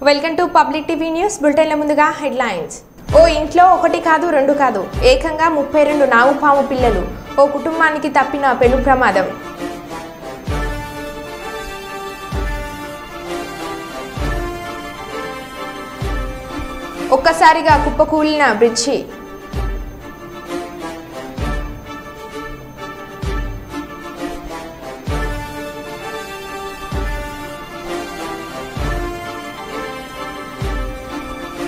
Welcome to public TV news బులెటిన్ల ముందుగా headlines. ఓ ఇంట్లో ఒకటి కాదు రెండు కాదు ఏకంగా 32 నాగుపాము పిల్లలు. ఓ కుటుంబానికి తప్పిన పెను ప్రమాదం. ఒక్కసారిగా కుప్పకూలిన బ్రిడ్జి.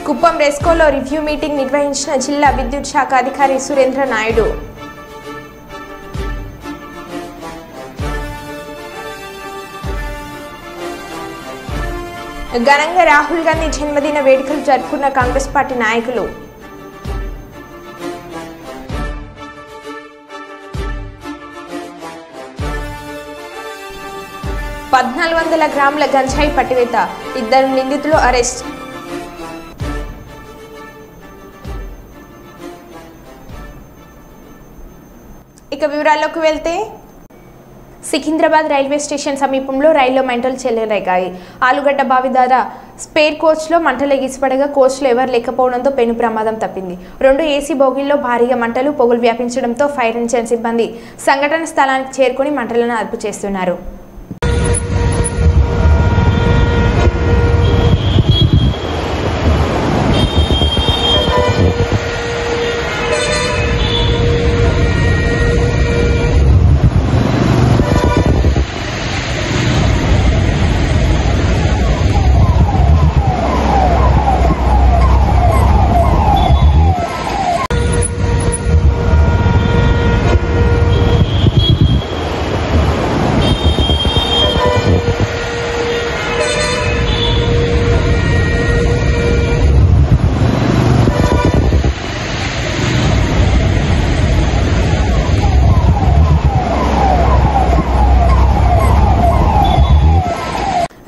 కుప్పం రెస్కోలో రివ్యూ మీటింగ్ నిర్వహించిన జిల్లా విద్యుత్ శాఖ అధికారి సురేంద్ర నాయుడు. ఘనంగా రాహుల్ గాంధీ జన్మదిన వేడుకలు జరుపుకున్న కాంగ్రెస్ పార్టీ నాయకులు. $1400 గ్రాముల గంజాయి పట్టివేత, 2 నిందితులు అరెస్ట్. ఇక వివరాల్లోకి వెళ్తే సికింద్రాబాద్ రైల్వే స్టేషన్ సమీపంలో రైల్లో మంటలు చెలరేగాయి. ఆలుగడ్డ బావి ద్వారా స్పేర్ కోచ్లో మంటలు ఎగిసిపడగా కోచ్లో ఎవరు లేకపోవడంతో పెను ప్రమాదం తప్పింది. 2 ఏసీ బోగీల్లో భారీగా మంటలు పొగలు వ్యాపించడంతో ఫైర్ ఇంజిన్ సిబ్బంది సంఘటన స్థలానికి చేరుకుని మంటలను అదుపు చేస్తున్నారు.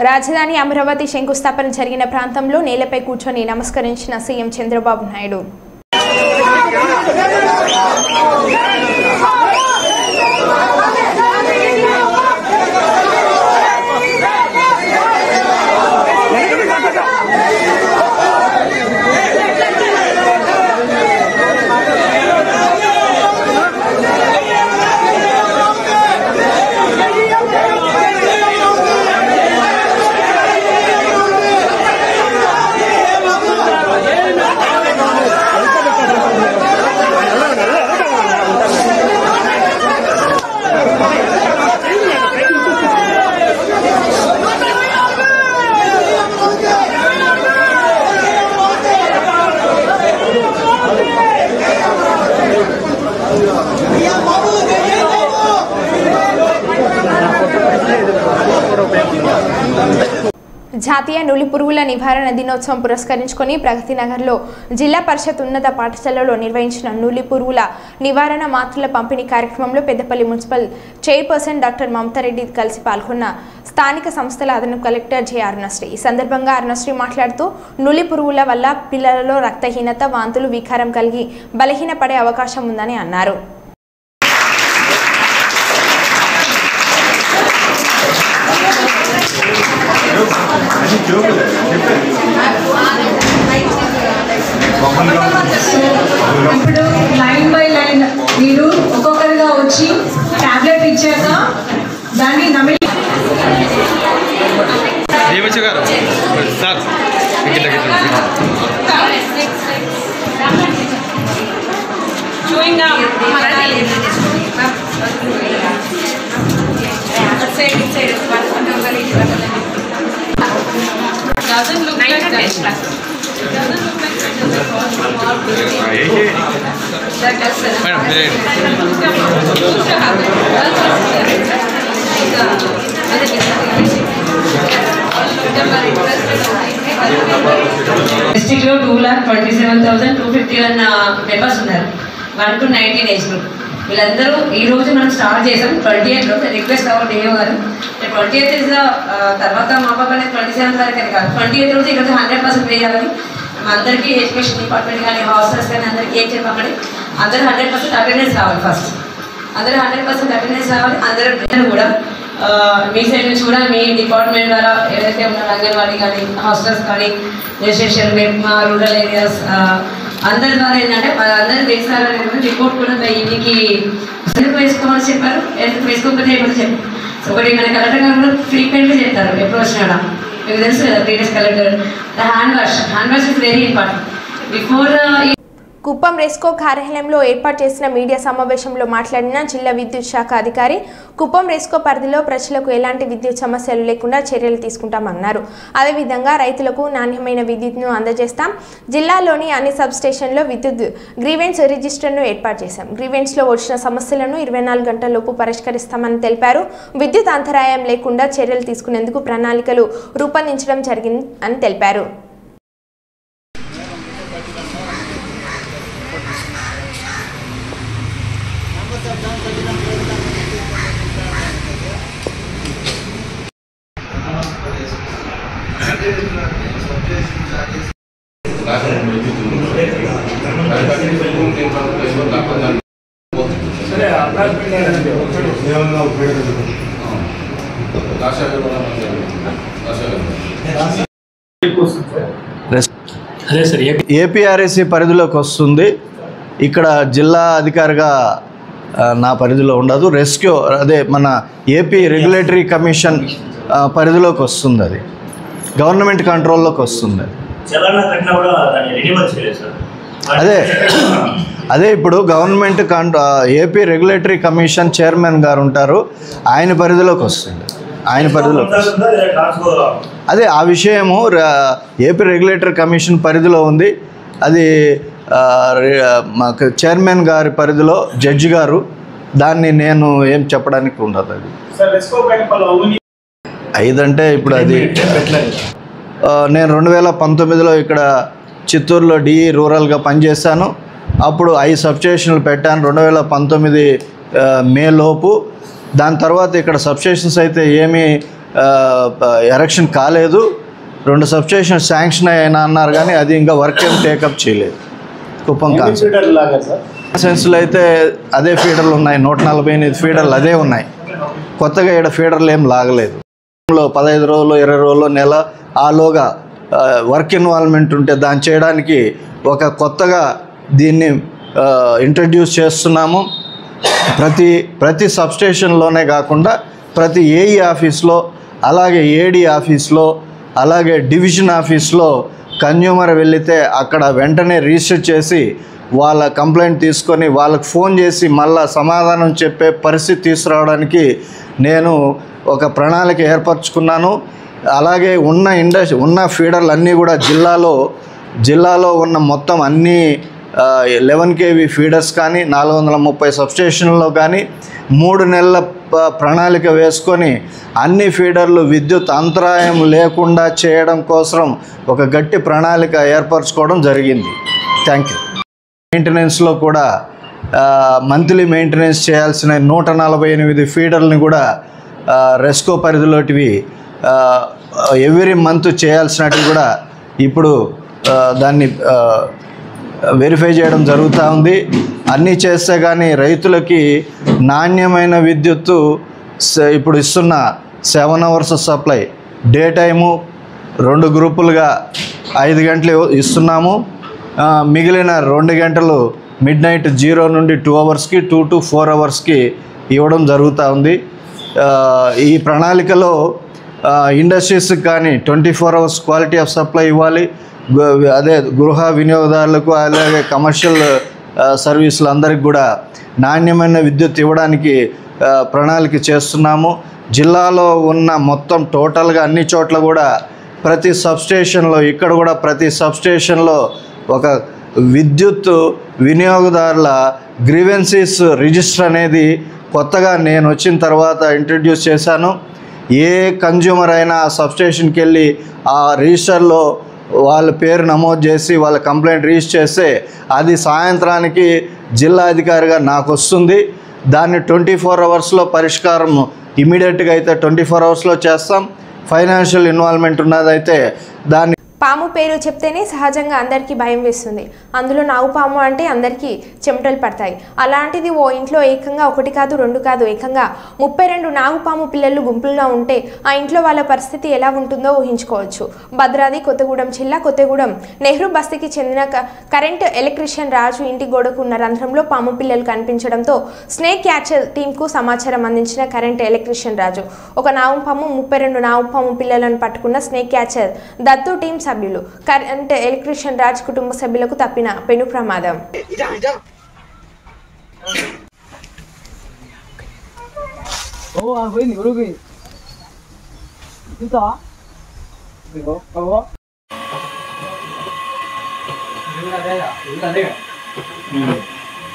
రాజధాని అమరావతి శంకుస్థాపన జరిగిన ప్రాంతంలో నేలపై కూర్చొని నమస్కరించిన సీఎం చంద్రబాబు నాయుడు. జాతీయ నులి పురుగుల నివారణ దినోత్సవం పురస్కరించుకొని ప్రగతి నగర్లో జిల్లా పరిషత్ ఉన్నత పాఠశాలలో నిర్వహించిన నులి పురుగుల నివారణ మాత్రల పంపిణీ కార్యక్రమంలో Peddapalli municipal chairperson doctor Mamata Reddy కలిసి పాల్గొన్న స్థానిక సంస్థల అదనపు కలెక్టర్ జె అరుణశ్రీ. ఈ సందర్భంగా అరుణశ్రీ మాట్లాడుతూ నులి పురుగుల వల్ల పిల్లలలో రక్తహీనత, వాంతులు, వికారం కలిగి బలహీనపడే అవకాశం ఉందని అన్నారు. ఇప్పుడు లైన్ బై లైన్ మీరు ఒక్కొక్కరిగా వచ్చి టాబ్లెట్ ఇచ్చాక దాన్ని నమిలి doesn't look like that. Doesn't look like district లో 2,27,251 మెంబర్స్ ఉన్నారు. 1 to 19 ఏజ్ గ్రూప్. వీళ్ళందరూ ఈ రోజు మనం స్టార్ట్ చేసాం 28 రోజు. రిక్వెస్ట్ అవ్వండి డిఓ గారు, 28 ఇస్ తర్వాత మా పాప అనేది 27 వరకు అని కాదు, 28 రోజు ఈరోజు 100% వేయాలని అందరికీ ఎడ్యుకేషన్ డిపార్ట్మెంట్ కానీ హాస్టల్స్ కానీ అందరికీ ఏం చెప్పామండి, అందరూ 100% అటెండెన్స్ రావాలి. ఫస్ట్ అందరూ 100% అటెండెన్స్ రావాలి. అందరూ కూడా మీ సైడ్ నుంచి కూడా మీ డిపార్ట్మెంట్ ద్వారా ఏదైతే ఉన్నారో అంగన్వాడీ కానీ హాస్టల్స్ కానీ రిజిస్ట్రేషన్ మా రూరల్ ఏరియాస్ అందరి ద్వారా ఏంటంటే అందరూ వేసారనే రిపోర్ట్ కూడా ఈయనకి ఎందుకు వేసుకోమని చెప్పారు, ఎందుకు వేసుకోకపోతే ఏమని చెప్పారు. సో ఒకటి మన కలెక్టర్ గారు కూడా ఫ్రీక్వెంట్గా చెప్తారు ఎప్పుడు వచ్చినా. మీకు తెలుసు కదా previous collector hand wash is very important before. Kuppam RESCO కార్యాలయంలో ఏర్పాటు చేసిన మీడియా సమావేశంలో మాట్లాడిన జిల్లా విద్యుత్ శాఖ అధికారి కుప్పం రెస్కో పరిధిలో ప్రజలకు ఎలాంటి విద్యుత్ సమస్యలు లేకుండా చర్యలు తీసుకుంటామన్నారు. అదేవిధంగా రైతులకు నాణ్యమైన విద్యుత్ను అందజేస్తాం. జిల్లాలోని అన్ని సబ్ స్టేషన్లో విద్యుత్ గ్రీవెన్స్ రిజిస్టర్ను ఏర్పాటు చేశాం. గ్రీవెన్స్లో వచ్చిన సమస్యలను 24 గంటలలోపు పరిష్కరిస్తామని తెలిపారు. విద్యుత్ అంతరాయం లేకుండా చర్యలు తీసుకునేందుకు ప్రణాళికలు రూపొందించడం జరిగిందని తెలిపారు. ఏపీఆర్ఎస్సీ పరిధిలోకి వస్తుంది. ఇక్కడ జిల్లా అధికారిగా నా పరిధిలో ఉండదు. రెస్క్యూ అదే మన ఏపీ రెగ్యులేటరీ కమిషన్ పరిధిలోకి వస్తుంది. అది గవర్నమెంట్ కంట్రోల్లోకి వస్తుంది. అదే ఇప్పుడు government AP regulatory commission chairman గారు ఉంటారు, ఆయన పరిధిలోకి వస్తుంది. ఆయన పరిధిలోకి అదే ఆ విషయము ఏపీ రెగ్యులేటరీ కమిషన్ పరిధిలో ఉంది. అది మాకు చైర్మన్ గారి పరిధిలో జడ్జి గారు, దాన్ని నేను ఏం చెప్పడానికి ఉండదు. అది 5 అంటే ఇప్పుడు అది నేను 2019లో ఇక్కడ చిత్తూరులో డిఈ రూరల్గా పనిచేశాను. అప్పుడు 5 సబ్స్టేషన్లు పెట్టాను 2019 మే లోపు. దాని తర్వాత ఇక్కడ సబ్స్టేషన్స్ అయితే ఏమీ ఎరెక్షన్ కాలేదు. 2 సబ్స్టేషన్ శాంక్షన్ అయినా అన్నారు కానీ అది ఇంకా వర్క్ ఏం టేకప్ చేయలేదు. కుప్పం కాన్స్టిట్యున్సీలో అయితే అదే ఫీడర్లు ఉన్నాయి, 148 ఫీడర్లు అదే ఉన్నాయి. కొత్తగా ఇక్కడ ఫీడర్లు ఏం లాగలేదు. 15 రోజులు 20 రోజులు నెల ఆలోగా వర్క్ ఇన్వాల్వ్మెంట్ ఉంటే దాన్ని చేయడానికి ఒక కొత్తగా దీన్ని ఇంట్రడ్యూస్ చేస్తున్నాము. ప్రతి సబ్స్టేషన్లోనే కాకుండా ప్రతి ఏఈ ఆఫీస్లో, అలాగే ఏడీ ఆఫీస్లో, అలాగే డివిజన్ ఆఫీస్లో కన్జ్యూమర్ వెళితే అక్కడ వెంటనే రిజిస్టర్ చేసి వాళ్ళ కంప్లైంట్ తీసుకొని వాళ్ళకి ఫోన్ చేసి మళ్ళా సమాధానం చెప్పే పరిస్థితి తీసుకురావడానికి నేను ఒక ప్రణాళిక ఏర్పరచుకున్నాను. అలాగే ఉన్న ఫీడర్లు అన్నీ కూడా జిల్లాలో ఉన్న మొత్తం అన్ని 11 kV ఫీడర్స్ కానీ 430 సబ్స్టేషన్లో కానీ 3 నెలల ప్రణాళిక వేసుకొని అన్ని ఫీడర్లు విద్యుత్ అంతరాయం లేకుండా చేయడం కోసం ఒక గట్టి ప్రణాళిక ఏర్పరచుకోవడం జరిగింది. Thank you. మెయింటెనెన్స్లో కూడా మంత్లీ మెయింటెనెన్స్ చేయాల్సిన 148 ఫీడర్లని కూడా రెస్కో పరిధిలోటివి ఎవ్రీ మంత్ చేయాల్సినవి కూడా ఇప్పుడు దాన్ని వెరిఫై చేయడం జరుగుతూ ఉంది. అన్నీ చేస్తే కానీ రైతులకి నాణ్యమైన విద్యుత్తు ఇప్పుడు ఇస్తున్న 7 hours సప్లై, డే టైము 2 గ్రూపులుగా 5 గంటలు ఇస్తున్నాము. మిగిలిన 2 గంటలు మిడ్ నైట్ 0 నుండి 2 hours-కి 2 to 4 hours-కి ఇవ్వడం జరుగుతూ ఉంది. ఈ ప్రణాళికలో ఇండస్ట్రీస్కి కానీ 24 hours క్వాలిటీ ఆఫ్ సప్లై ఇవ్వాలి. అదే గృహ వినియోగదారులకు అలాగే కమర్షియల్ సర్వీసులు అందరికి కూడా నాణ్యమైన విద్యుత్ ఇవ్వడానికి ప్రణాళిక చేస్తున్నాము. జిల్లాలో ఉన్న మొత్తం టోటల్గా అన్ని చోట్ల కూడా ప్రతి సబ్స్టేషన్లో ఇక్కడ కూడా ప్రతి సబ్స్టేషన్లో ఒక విద్యుత్ వినియోగదారుల గ్రీవెన్సీస్ రిజిస్టర్ అనేది కొత్తగా నేను వచ్చిన తర్వాత ఇంట్రడ్యూస్ చేశాను. ఏ కన్జ్యూమర్ అయినా ఆ సబ్స్టేషన్కి వెళ్ళి ఆ రిజిస్టర్లో వాళ్ళ పేరు నమోదు చేసి వాళ్ళ కంప్లైంట్ రిజిస్టర్ చేస్తే అది సాయంత్రానికి జిల్లా అధికారిగా నాకు వస్తుంది. దాన్ని 24 hours-లో పరిష్కారం ఇమీడియట్గా అయితే 24 hours-లో చేస్తాం. ఫైనాన్షియల్ ఇన్వాల్వ్మెంట్ ఉన్నదైతే దాన్ని పాము పేరు చెప్తేనే సహజంగా అందరికీ భయం వేస్తుంది. అందులో నాగుపాము అంటే అందరికీ చెమటలు పడతాయి. అలాంటిది ఓ ఇంట్లో ఏకంగా 1 కాదు 2 కాదు ఏకంగా 32 నాగుపాము పిల్లలు గుంపులుగా ఉంటే ఆ ఇంట్లో వాళ్ళ పరిస్థితి ఎలా ఉంటుందో ఊహించుకోవచ్చు. భద్రాద్రి కొత్తగూడెం జిల్లా కొత్తగూడెం నెహ్రూ బస్తీకి చెందిన కరెంట్ ఎలక్ట్రీషియన్ రాజు ఇంటి గోడకు ఉన్న రంధ్రంలో పాము పిల్లలు కనిపించడంతో స్నేక్ క్యాచర్ టీంకు సమాచారం అందించిన కరెంట్ ఎలక్ట్రీషియన్ రాజు ఒక నాగుపాము 32 నాగుపాము పిల్లలను పట్టుకున్న స్నేక్ క్యాచర్ దత్తు టీం సభ్యులు. కరెంట్ ఎలక్ట్రీషియన్ రాజ్ కుటుంబ సభ్యులకు తప్పిన పెను ప్రమాదం.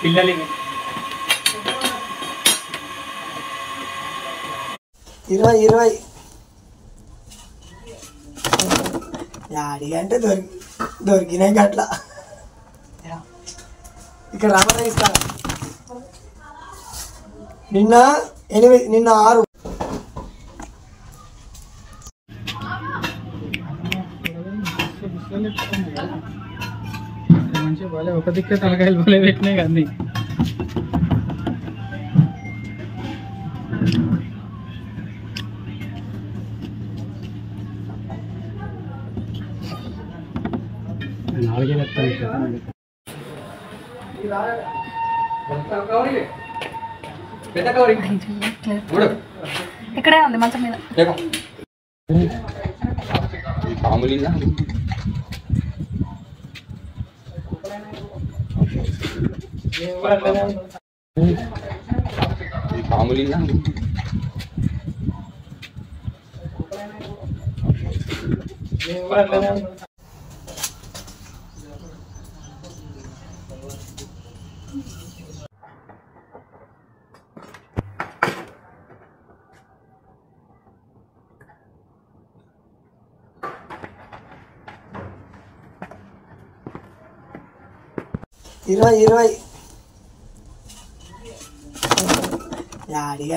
పిల్లలకి 20 అంటే దొరికినాయి గట్ల ఇక్కడ రామరాజు ఇస్తాను. నిన్న 6 మంచి బాలే ఒక దిక్కే తలకాయలు బాలే పెట్టినాయి కానీ ఇక్కడే ఉంది మంచం మీద.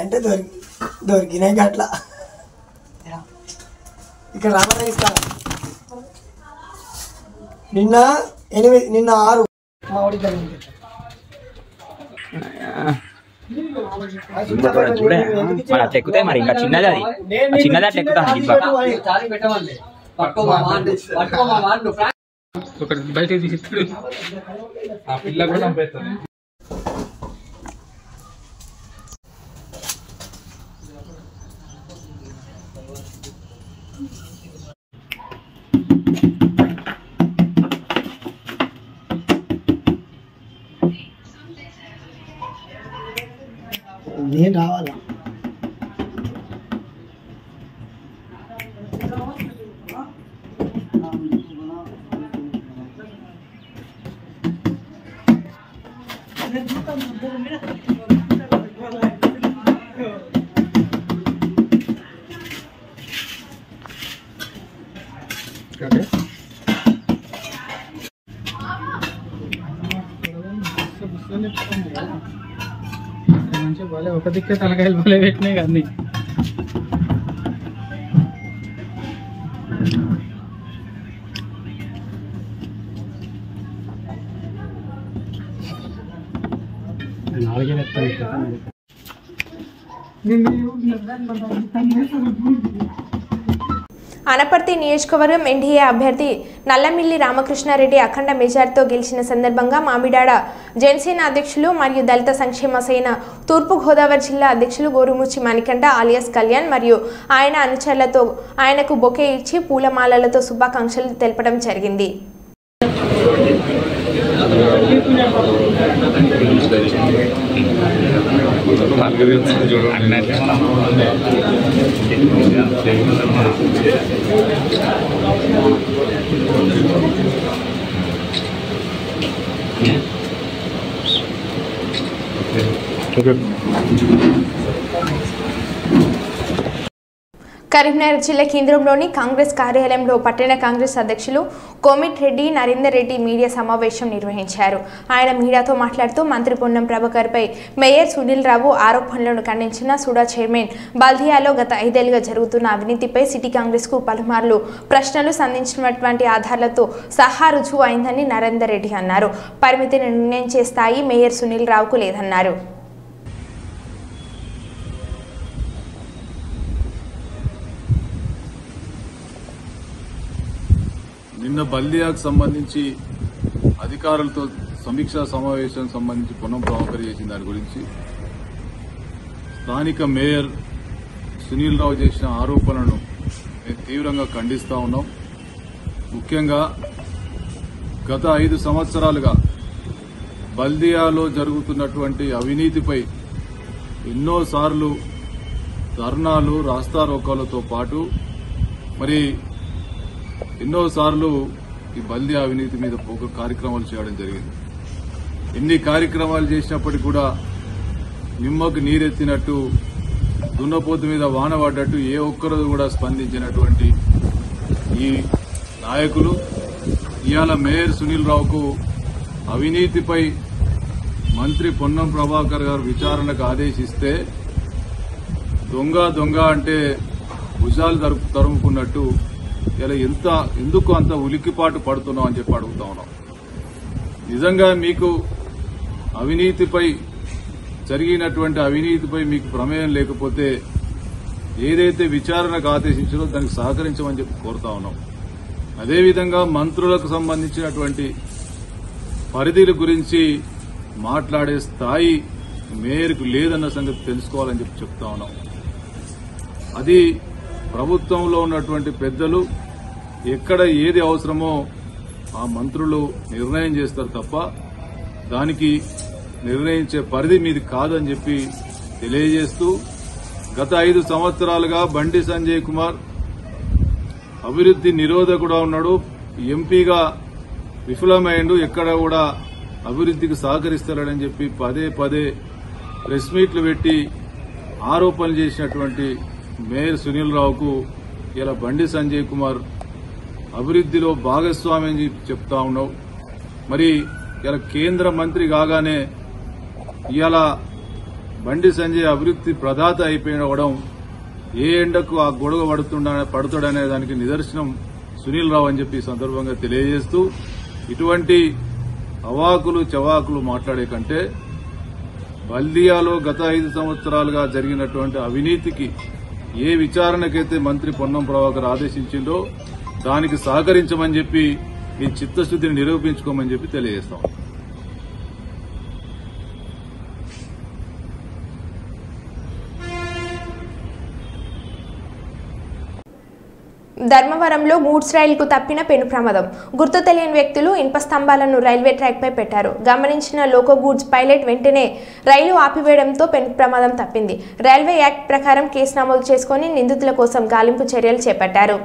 అంటే దొరికినాయి గట్ల ఇక్కడ రామరాజు ఇస్తాను. నిన్న 6 మా వాడి ఎక్కుతాయి మరి ఇంకా చిన్నది అది చిన్నది అట్లా ఎక్కుతా ఒకటి బయటకు తీసిస్తాడు ఆ పిల్ల కూడా చంపేస్తాడు. నేను రావాలా మంచి బాలే ఒక దిక్కే తలకాయలు బాలే పెట్టినాయి కానీ అనపర్తి నియోజకవర్గం ఎన్డీఏ అభ్యర్థి నల్లమిల్లి రామకృష్ణారెడ్డి అఖండ మెజార్టీతో గెలిచిన సందర్భంగా మామిడాడ జనసేన అధ్యక్షులు మరియు దళిత సంక్షేమ సేన తూర్పు గోదావరి జిల్లా అధ్యక్షులు గోరుముచ్చి మణికంఠ ఆలియాస్ కళ్యాణ్ మరియు ఆయన అనుచరులతో ఆయనకు బొకే ఇచ్చి పూలమాలలతో శుభాకాంక్షలు తెలపడం జరిగింది. కరీంనగర్ జిల్లా కేంద్రంలోని కాంగ్రెస్ కార్యాలయంలో పట్టణ కాంగ్రెస్ అధ్యక్షులు కోమిటిరెడ్డి నరేందర్ రెడ్డి మీడియా సమావేశం నిర్వహించారు. ఆయన మీడియాతో మాట్లాడుతూ మంత్రి పొన్నం ప్రభాకర్పై మేయర్ సునీల్ రావు ఆరోపణలను ఖండించిన సుడా చైర్మన్ బల్దియాలో గత 5 ఏళ్లుగా జరుగుతున్న అవినీతిపై సిటీ కాంగ్రెస్కు పలుమార్లు ప్రశ్నలు సంధించినటువంటి ఆధారాలతో సహా రుజువు అయిందని నరేందర్ రెడ్డి అన్నారు. పరిమితిని నిర్ణయించే స్థాయి మేయర్ సునీల్ రావుకు లేదన్నారు. నిన్న బల్దియాకు సంబంధించి అధికారులతో సమీక్షా సమావేశం సంబంధించి పొన్నం ప్రభాకర్ చేసిన దాని గురించి స్థానిక మేయర్ సునీల్ రావు చేసిన ఆరోపణలను మేము తీవ్రంగా ఖండిస్తా ఉన్నాం. ముఖ్యంగా గత 5 సంవత్సరాలుగా బల్దియాలో జరుగుతున్నటువంటి అవినీతిపై ఎన్నోసార్లు ధర్నాలు రాస్తారోకోలతో పాటు మరి ఎన్నోసార్లు ఈ బల్దియా అవినీతి మీద పోక కార్యక్రమాలు చేయడం జరిగింది. ఎన్ని కార్యక్రమాలు చేసినప్పటికీ కూడా నిమ్మకు నీరెత్తినట్టు దున్నపోతు మీద వాన పడ్డట్టు ఏ ఒక్కరు కూడా స్పందించినటువంటి ఈ నాయకులు ఇవాళ మేయర్ సునీల్ రావుకు అవినీతిపై మంత్రి పొన్నం ప్రభాకర్ గారు విచారణకు ఆదేశిస్తే దొంగ అంటే భుజాలు తరుముకున్నట్టు ఇలా ఎందుకు అంత ఉలిక్కిపాటు పడుతున్నాం అని చెప్పి అడుగుతా ఉన్నాం. నిజంగా మీకు జరిగినటువంటి అవినీతిపై మీకు ప్రమేయం లేకపోతే ఏదైతే విచారణకు ఆదేశించారో దానికి సహకరించమని చెప్పి కోరుతా ఉన్నాం. అదేవిధంగా మంత్రులకు సంబంధించినటువంటి పరిధిల గురించి మాట్లాడే స్థాయి మేయర్కు లేదన్న సంగతి తెలుసుకోవాలని చెప్పి చెప్తా ఉన్నాం. అది ప్రభుత్వంలో ఉన్నటువంటి పెద్దలు ఎక్కడ ఏది అవసరమో ఆ మంత్రులు నిర్ణయం చేస్తారు తప్ప దానికి నిర్ణయించే పరిధి మీది కాదని చెప్పి తెలియజేస్తూ గత 5 సంవత్సరాలుగా బండి సంజయ్ కుమార్ అభివృద్ది నిరోధకుడా ఉన్నాడు. ఎంపీగా విఫలమైండు. ఎక్కడ కూడా అభివృద్దికి సహకరిస్తారని చెప్పి పదే ప్రెస్ మీట్లు పెట్టి ఆరోపణలు చేసినటువంటి మేయర్ సునీల్ రావుకు ఇలా బండి సంజయ్ కుమార్ అభివృద్దిలో భాగస్వామి అని చెప్తా ఉన్నావు. మరి ఇలా కేంద్ర మంత్రి కాగానే ఇవాళ బండి సంజయ్ అభివృద్ది ప్రదాత అయిపోవడం ఏ ఎండకు ఆ గొడవ పడుతాడనే దానికి నిదర్శనం సునీల్ రావు అని చెప్పి ఈ సందర్భంగా తెలియజేస్తూ ఇటువంటి అవాకులు చవాకులు మాట్లాడే కంటే బల్దియాలో గత 5 సంవత్సరాలుగా జరిగినటువంటి అవినీతికి ఏ విచారణకైతే మంత్రి పొన్నం ప్రభాకర్ ఆదేశించిందో దానికి సహకరించమని చెప్పి మీ చిత్తశుద్ధిని నిరూపించుకోమని చెప్పి తెలియజేస్తాం. ధర్మవరంలో గూడ్స్ రైలుకు తప్పిన పెను ప్రమాదం. గుర్తు తెలియని వ్యక్తులు ఇనుప స్తంభాలను రైల్వే ట్రాక్పై పెట్టారు. గమనించిన లోకో గూడ్స్ పైలట్ వెంటనే రైలు ఆపివేయడంతో పెను ప్రమాదం తప్పింది. రైల్వే యాక్ట్ ప్రకారం కేసు నమోదు చేసుకుని నిందితుల కోసం గాలింపు చర్యలు చేపట్టారు.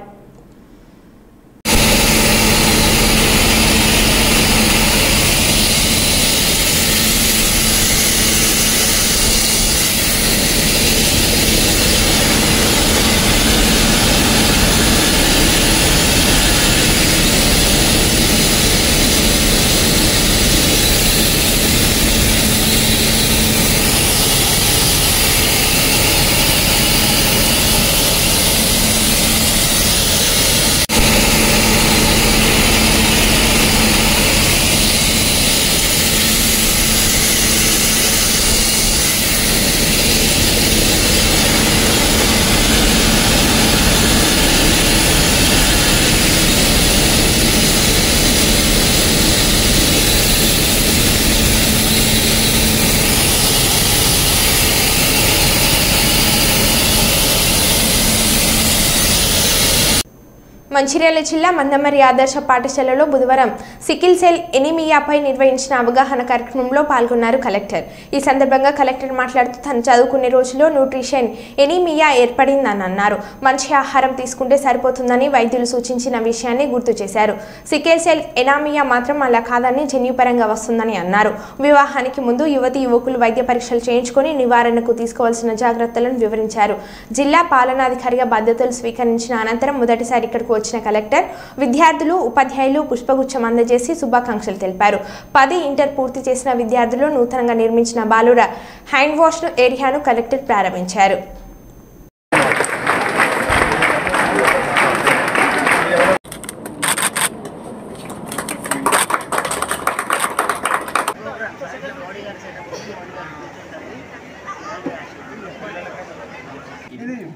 మంచిర్యాల జిల్లా మందమరి ఆదర్శ పాఠశాలలో బుధవారం సికిల్ సెల్ ఎనీమియాపై నిర్వహించిన అవగాహన కార్యక్రమంలో పాల్గొన్నారు కలెక్టర్. ఈ సందర్భంగా కలెక్టర్ మాట్లాడుతూ తను చదువుకునే రోజుల్లో న్యూట్రిషన్ ఎనీమియా ఏర్పడిందని అన్నారు. మంచి ఆహారం తీసుకుంటే సరిపోతుందని వైద్యులు సూచించిన విషయాన్ని గుర్తు చేశారు. సికిల్ సెల్ ఎనీమియా మాత్రం అలా కాదని జన్యుపరంగా వస్తుందని అన్నారు. వివాహానికి ముందు యువతి యువకులు వైద్య పరీక్షలు చేయించుకొని నివారణకు తీసుకోవాల్సిన జాగ్రత్తలను వివరించారు. జిల్లా పాలనాధికారిగా బాధ్యతలు స్వీకరించిన అనంతరం మొదటిసారి ఇక్కడకు వచ్చిన కలెక్టర్ విద్యార్థులు ఉపాధ్యాయులు పుష్పగుచ్చం అందజేసి శుభాకాంక్షలు తెలిపారు. 10 ఇంటర్ పూర్తి చేసిన విద్యార్థులు నూతనంగా నిర్మించిన బాలుర హ్యాండ్ వాష్ ఏరియాను కలెక్టర్ ప్రారంభించారు.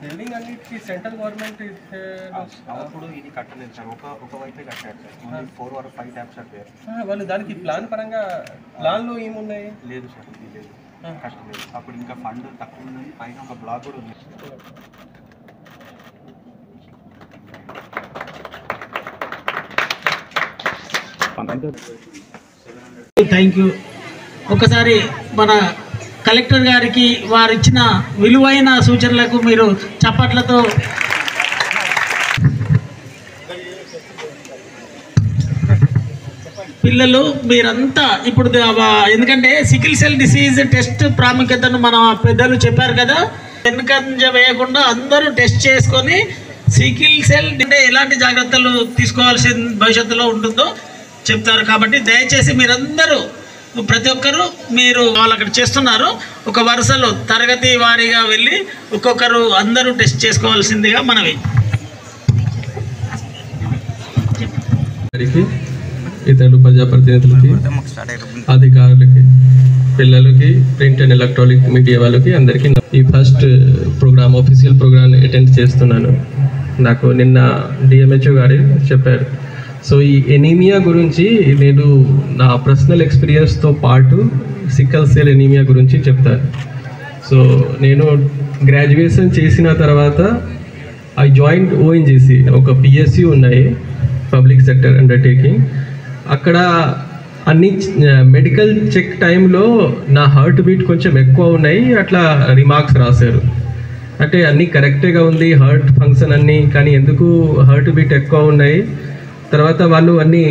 బిల్డింగ్ అన్నిటికీ సెంట్రల్ గవర్నమెంట్ అప్పుడు ఇది కట్టలేదు సార్, ఒక వైపే కట్టారు సార్. 4 or 5 ట్యాప్స్ కట్టారు. వాళ్ళు దానికి ప్లాన్ పరంగా ప్లాన్లో ఏమున్నాయి? లేదు సార్, ఇది లేదు, కట్టలేదు. అప్పుడు ఇంకా ఫండ్ తక్కువ ఉంది. పైన ఒక బ్లాక్ కూడా ఉంది. Thank you. ఒకసారి మన కలెక్టర్ గారికి వారు ఇచ్చిన విలువైన సూచనలకు మీరు చప్పట్లతో పిల్లలు మీరంతా ఇప్పుడు ఎందుకంటే సికిల్ సెల్ డిసీజ్ టెస్ట్ ప్రాముఖ్యతను మన పెద్దలు చెప్పారు కదా, వెనుకంజ వేయకుండా అందరూ టెస్ట్ చేసుకొని సికిల్ సెల్ అంటే ఎలాంటి జాగ్రత్తలు తీసుకోవాల్సిన భవిష్యత్తులో ఉంటుందో చెప్తారు. కాబట్టి దయచేసి మీరందరూ ప్రతి ఒక్కరు మీరు వాళ్ళు అక్కడ చేస్తున్నారు, ఒక వరుసలో తరగతి వారీగా వెళ్ళి ఒక్కొక్కరు అందరూ టెస్ట్ చేసుకోవాల్సిందిగా మనవి. ఇతరులు ప్రజాప్రతినిధులకి, అధికారులకి, పిల్లలకి, ప్రింట్ అండ్ ఎలక్ట్రానిక్ మీడియా వాళ్ళకి అందరికీ ఈ first programme official programme attend చేస్తున్నాను. నాకు నిన్న డిఎంహెచ్ఓ గారు చెప్పారు. సో ఈ ఎనీమియా గురించి నేను నా పర్సనల్ ఎక్స్పీరియన్స్తో పాటు సిక్కల్ సెల్ ఎనీమియా గురించి చెప్తాను. సో నేను గ్రాడ్యుయేషన్ చేసిన తర్వాత ఐ జాయింట్ ఓఎన్జీసీ, ఒక పిఎస్సి ఉన్నాయి, పబ్లిక్ సెక్టర్ అండర్టేకింగ్. అక్కడ అన్ని మెడికల్ చెక్ టైంలో నా హార్ట్ బీట్ కొంచెం ఎక్కువ ఉన్నాయి, అట్లా రిమార్క్స్ రాశారు. అంటే అన్నీ కరెక్ట్గా ఉంది, హార్ట్ ఫంక్షన్ అన్నీ, కానీ ఎందుకు హార్ట్ బీట్ ఎక్కువ ఉన్నాయి. తర్వాత వాళ్ళు అన్ని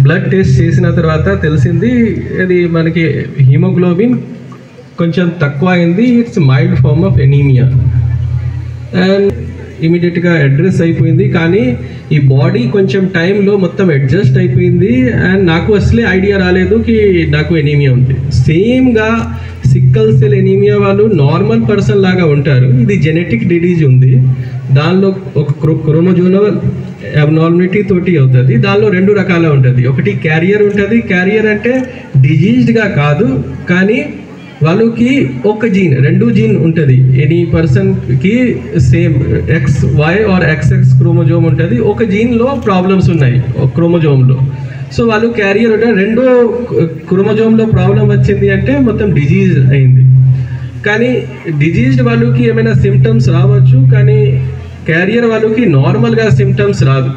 బ్లడ్ టెస్ట్ చేసిన తర్వాత తెలిసింది అది మనకి హిమోగ్లోబిన్ కొంచెం తక్కువ అయింది, it's mild form of anaemia. And ఇమీడియట్గా అడ్రస్ అయిపోయింది. కానీ ఈ బాడీ కొంచెం టైంలో మొత్తం అడ్జస్ట్ అయిపోయింది. అండ్ నాకు అసలే ఐడియా రాలేదు కి నాకు ఎనీమియా ఉంది. సేమ్గా సిక్కల్ సెల్ ఎనీమియా వాళ్ళు నార్మల్ పర్సన్ లాగా ఉంటారు. ఇది జెనెటిక్ డిడీజ్ ఉంది, దానిలో ఒక క్రోమోజోనల్ అబ్నార్మాలిటీ తోటి అవుతుంది. దానిలో 2 రకాల ఉంటుంది. ఒకటి క్యారియర్ ఉంటుంది. క్యారియర్ అంటే డిజీజ్డ్గా కాదు, కానీ వాళ్ళకి ఒక జీన్, 2 జీన్ ఉంటుంది. ఎనీ పర్సన్కి same XY or XX chromosome ఉంటుంది. ఒక జీన్లో ప్రాబ్లమ్స్ ఉన్నాయి క్రోమోజోమ్లో. సో వాళ్ళు క్యారియర్ ఉంటే 2 క్రోమోజోమ్లో ప్రాబ్లం వచ్చింది అంటే మొత్తం డిజీజ్ అయింది. కానీ డిజీజ్డ్ వాళ్ళకి ఏమైనా సిమ్టమ్స్ రావచ్చు, కానీ క్యారియర్ వాళ్ళకి నార్మల్గా సిమ్టమ్స్ రాదు.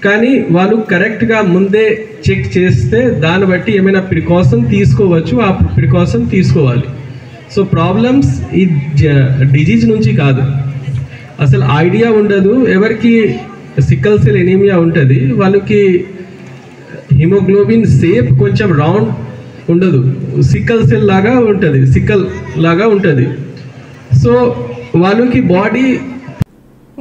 కానీ వాళ్ళు కరెక్ట్గా ముందే చెక్ చేస్తే దాన్ని బట్టి ఏమైనా ప్రికాషన్ తీసుకోవచ్చు, ఆ ప్రికాషన్ తీసుకోవాలి. సో ప్రాబ్లమ్స్ ఈ డిజీజ్ నుంచి కాదు, అసలు ఐడియా ఉండదు. ఎవరికి సిక్కల్ సెల్ ఎనీమియా ఉంటుంది వాళ్ళకి హిమోగ్లోబిన్ షేప్ కొంచెం రౌండ్ ఉండదు, సిక్కల్ సెల్ లాగా ఉంటుంది, సిక్కల్ లాగా ఉంటుంది. సో వాళ్ళకి బాడీ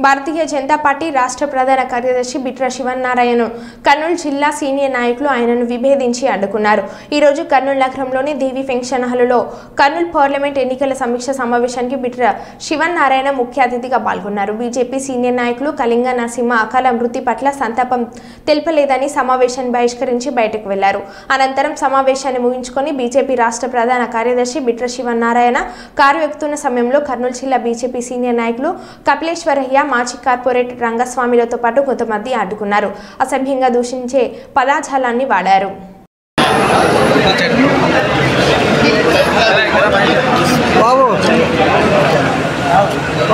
భారతీయ జనతా పార్టీ రాష్ట్ర ప్రధాన కార్యదర్శి బిట్ర శివన్నారాయణ కర్నూలు జిల్లా సీనియర్ నాయకులు ఆయనను విభేదించి అడ్డుకున్నారు. ఈరోజు కర్నూలు నగరంలోని దేవి ఫంక్షన్ హాలులో కర్నూలు పార్లమెంట్ ఎన్నికల సమీక్ష సమావేశానికి బిట్ర శివన్నారాయణ ముఖ్య అతిథిగా పాల్గొన్నారు. బీజేపీ సీనియర్ నాయకులు కళింగ నరసింహ అకాల మృతి పట్ల సంతాపం తెలపలేదని సమావేశాన్ని బహిష్కరించి బయటకు వెళ్లారు. అనంతరం సమావేశాన్ని ముగించుకొని బీజేపీ రాష్ట్ర ప్రధాన కార్యదర్శి బిట్ర శివన్నారాయణ కారు ఎక్కుతున్న సమయంలో కర్నూలు జిల్లా బీజేపీ సీనియర్ నాయకులు కపిలేశ్వరయ్య, మాజీ కార్పొరేటర్ రంగస్వామిలతో పాటు కొంతమంది అడ్డుకున్నారు. అసభ్యంగా దూషించే పదాజాలాన్ని వాడారు.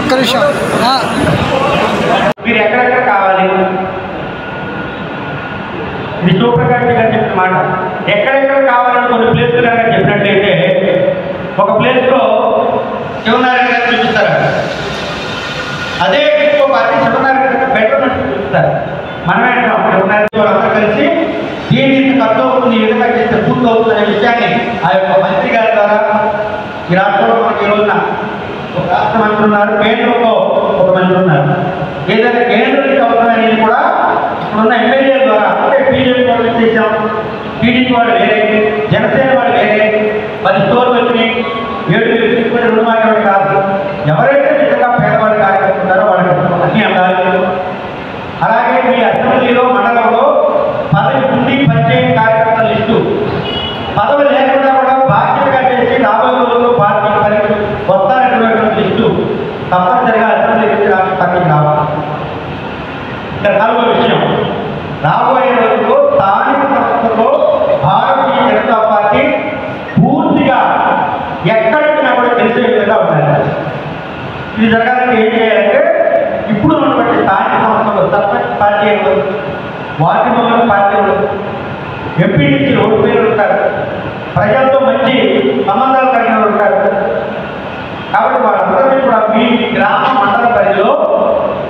ఒక్క నిమిషం. ఇది శివప్రకాష్ గారు చెప్పిన మాట. ఎక్కడెక్కడ కావాలని కొన్ని ప్లేసులు కనుక చెప్పినట్లయితే ఒక ప్లేస్లో శివనారాయణ గారు చూపిస్తారు, అదే ఇంకో పార్టీ శివనారాయణ గారు బెటర్ చూపిస్తారు. మనమే అంటాం శివనారాయణ వాళ్ళందరూ కలిసి దీన్ని ఖర్చు అవుతుంది, ఈ విధంగా చేస్తే పూర్తి అవుతుంది అనే విషయాన్ని ఆ యొక్క మంత్రి గారి ద్వారా ఈ రాష్ట్రంలో మనకి ఈ రోజున ఒక రాష్ట్ర మంత్రి ఉన్నారు, కేంద్రంలో ఒక మంత్రి ఉన్నారు. ఏదైనా కేంద్రానికి అవసరమైనది కూడా ఇప్పుడున్న ఎమ్మెల్యేల ద్వారా, అంటే బీజేపీ వాళ్ళు చేసాం, టీడీపీ వాళ్ళు వేరే, జనసేన వాళ్ళు వేరే, 10 స్టోర్లు వచ్చినాయి, 7,000 తీసుకుని రుణమాఫీ కాదు. ఎవరైతే నిజంగా పేదవాళ్ళు కార్యకర్తున్నారో వాళ్ళకి అన్ని అందాలి. అలాగే మీ అసెంబ్లీలో మండలంలో పదవి ఉండి పనిచేయని కార్యకర్తల లిస్టు, పదవి లేకుండా కూడా బాధ్యతగా చేసి రాబోయే రోజుల్లో పార్టీ పనికి వస్తానటువంటి లిస్టు తప్పనిసరిగా అసెంబ్లీ నుంచి రాష్ట్ర పార్టీకి రావాలి. ఇక్కడ 4వ విషయం, రాబోయే రోజుల్లో స్థానిక సంస్థల్లో భారతీయ జనతా పార్టీ పూర్తిగా ఎక్కడికి కూడా తెలిసే విధంగా ఉండాలి. ఇది జరగాలంటే ఏం చేయాలంటే ఇప్పుడు ఉన్నటువంటి స్థానిక సంస్థలు సర్పంచ్ పార్టీ ఉండదు, వార్డు మెంబర్ పార్టీ ఉండదు, ఎంపీటీసీ రోడ్డు పేరు ఉంటారు, ప్రజలతో మంచి సంబంధాలు కలిగిన ఉంటారు. కాబట్టి వాళ్ళందరినీ కూడా మీ గ్రామ మండల పరిధిలో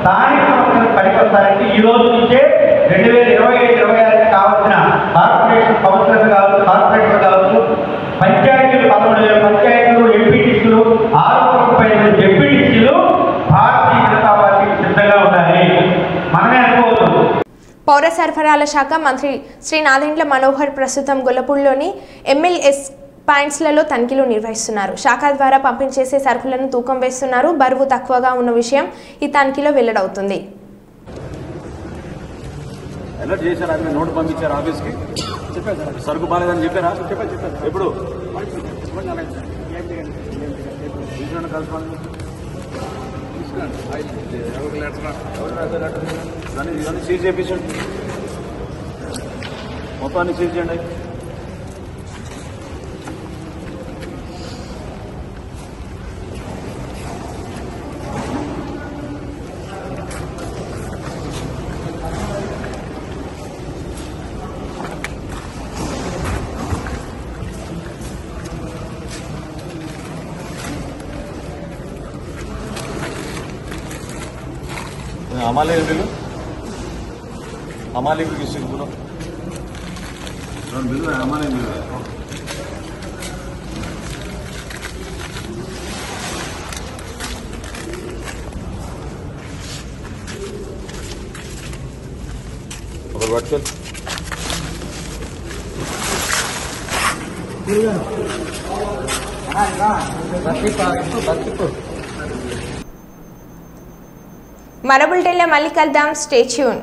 స్థానిక సంస్థలకు పనికొస్తానికి ఈ రోజు నుంచే 2025-26 కావాల్సిన కార్పొరేషన్ కౌన్సిలర్లు కావచ్చు, కార్పొరేటర్లు కావచ్చు, పంచాయతీలు 13,000 పంచాయతీలు, ఎంపీటీసీలు 6,000 ఎంపీటీసీలు భారతీయ జనతా పార్టీకి సిద్ధంగా ఉండాలి. మనమే అనుకోవచ్చు. పౌర సరఫరాల శాఖ మంత్రి శ్రీ నాదెండ్ల మనోహర్ ప్రస్తుతం గొల్లపూడిలోని ఎంఎల్ఎస్ పాయింట్స్లలో తనిఖీలు నిర్వహిస్తున్నారు. శాఖ ద్వారా పంపిణీ చేసే సరుకులను తూకం వేస్తున్నారు. బరువు తక్కువగా ఉన్న విషయం ఈ తనిఖీలో వెల్లడవుతుంది. నోటు పంపించారు ఆఫీస్కి, సరుకు బాలేదని చెప్పారా? ఎప్పుడు ఇవన్నీ సీజ్ చేయించండి, మొత్తాన్ని సీజ్ చేయండి. हमारे बिल हमारे भी किसी को बोलो बिल है, हमारे बिल है. और व्हाट्सएप మన బులెటిన్లో మళ్ళీ కలుద్దాం. Stay tune.